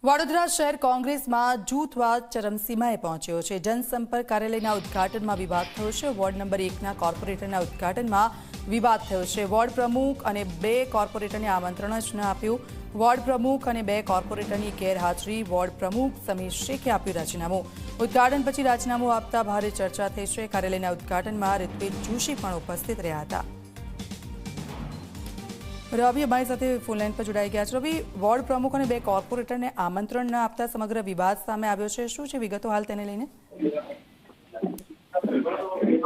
વડોદરા શહેર કોંગ્રેસમાં જૂથવાદ ચરમસીમાએ પહોંચ્યો છે। જનસંપર્ક કાર્યાલયના ઉદ્ઘાટનમાં વિવાદ થયો છે। વોર્ડ નંબર 1ના કોર્પોરેટરના ઉદ્ઘાટનમાં વિવાદ થયો છે। વોર્ડ પ્રમુખ અને 2 કોર્પોરેટરને આમંત્રણ જ ન આપ્યું। વોર્ડ પ્રમુખ અને 2 કોર્પોરેટરની ગેરહાજરી વોર્ડ પ્રમુખ સમીર શેખે આપ્યું રાજીનામું। ઉદ્ઘાટન પછી રાજીનામું આપતા ભારે ચર્ચા થઈ છે। કાર્યાલયના ઉદ્ઘાટનમાં ઋત્વિજ જોશી પણ ઉપસ્થિત રહ્યા હતા। રવિ અમારી સાથે ફોન લાઈન પર જોડાઈ ગયા છે। રવિ, વોર્ડ પ્રમુખ અને 2 કોર્પોરેટરને આમંત્રણ ન આપતા સમગ્ર વિવાદ સામે આવ્યો છે। શું છે વિગતો હાલ તેને લઈને?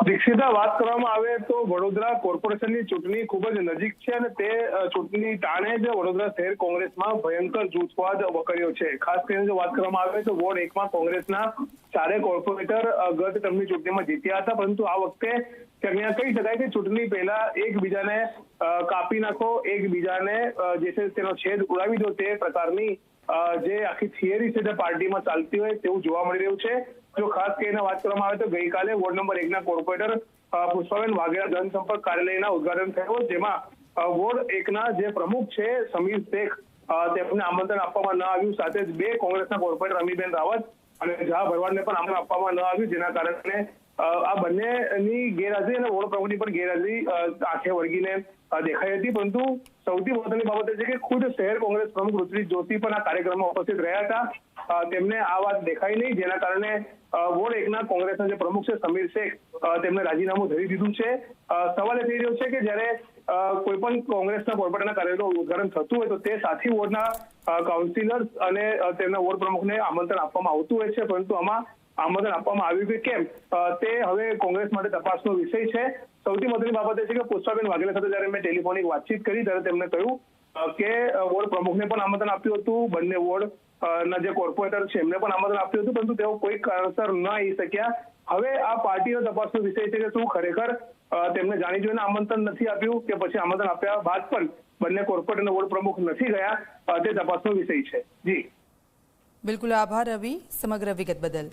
દીક્ષિતા, વાત કરવામાં આવે તો વડોદરા કોર્પોરેશનની ચૂંટણી ખૂબ જ નજીક છે અને તે ચૂંટણી ટાણે જ વડોદરા શહેર કોંગ્રેસમાં ભયંકર જૂથવાદ વકર્યો છે। ખાસ કરીને જો વાત કરવામાં આવે તો વોર્ડ 1માં કોંગ્રેસના 4 કોર્પોરેટર ગત ટર્મની ચૂંટણીમાં જીત્યા હતા, પરંતુ આ વખતે ત્યાં કહી શકાય કે ચૂંટણી પહેલા એકબીજાને કાપી નાખો, એકબીજાને જે છે તેનો છેદ ઉડાવી દો, તે પ્રકારની જે આખી થિયરી છે તે પાર્ટીમાં ચાલતી હોય તેવું જોવા મળી રહ્યું છે। જો ખાસ કરીને વાત કરવામાં આવે તો ગઈકાલે વોર્ડ નંબર 1ના કોર્પોરેટર પુષ્પાબેન વાઘેલા જનસંપર્ક કાર્યાલયના ઉદ્ઘાટન થયું, જેમાં વોર્ડ 1ના જે પ્રમુખ છે સમીર શેખ, તેમને આમંત્રણ આપવામાં ન આવ્યું। સાથે જ 2 કોંગ્રેસના કોર્પોરેટર અમીબેન રાવત અને ઝા ભરવાડને પણ આમંત્રણ આપવામાં ન આવ્યું, જેના કારણે આ બંનેની ગેરહાજરી અને વોર્ડ પ્રમુખની પણ ગેરહાજરી આંખે વળગીને દેખાઈ હતી। પરંતુ સૌથી મહત્વની બાબત એ છે કે ખુદ શહેર કોંગ્રેસ પ્રમુખ ઋત્વિજ જોશી પણ આ કાર્યક્રમમાં ઉપસ્થિત રહ્યા હતા। તેમને આ વાત દેખાઈ નહીં, જેના કારણે વોર્ડ 1ના કોંગ્રેસના જે પ્રમુખ છે સમીર શેખ, તેમને રાજીનામું ધરી દીધું છે। સવાલ એ થઈ રહ્યો છે કે જ્યારે કોઈ પણ કોંગ્રેસના કોર્પોરેટરના કાર્યાલયનું ઉદ્ઘાટન થતું હોય તો તે સાથી વોર્ડના કાઉન્સિલર્સ અને તેમના વોર્ડ પ્રમુખને આમંત્રણ આપવામાં આવતું હોય છે, પરંતુ આમાં આમંત્રણ આપવામાં આવ્યું કે કેમ તે હવે કોંગ્રેસ માટે તપાસનો વિષય છે। સૌથી મહત્વની બાબત એ છે કે પુષ્પાબેન વાઘેલા સાથે જ્યારે મેં ટેલિફોનિક વાતચીત કરી ત્યારે તેમણે કહ્યું કે વોર્ડ પ્રમુખને પણ આમંત્રણ આપ્યું હતું, બંને વોર્ડ ના જે કોર્પોરેટર છે એમને પણ આમંત્રણ આપ્યું હતું, પરંતુ તેઓ કોઈ કારણસર ન આવી શક્યા। હવે આ પાર્ટીનો તપાસનો વિષય છે કે શું ખરેખર તેમને જાણી જોઈને આમંત્રણ નથી આપ્યું કે પછી આમંત્રણ આપ્યા બાદ પણ બંને કોર્પોરેટર અને વોર્ડ પ્રમુખ નથી ગયા, તે તપાસનો વિષય છે। જી બિલકુલ, આભાર રવિ સમગ્ર વિગત બદલ।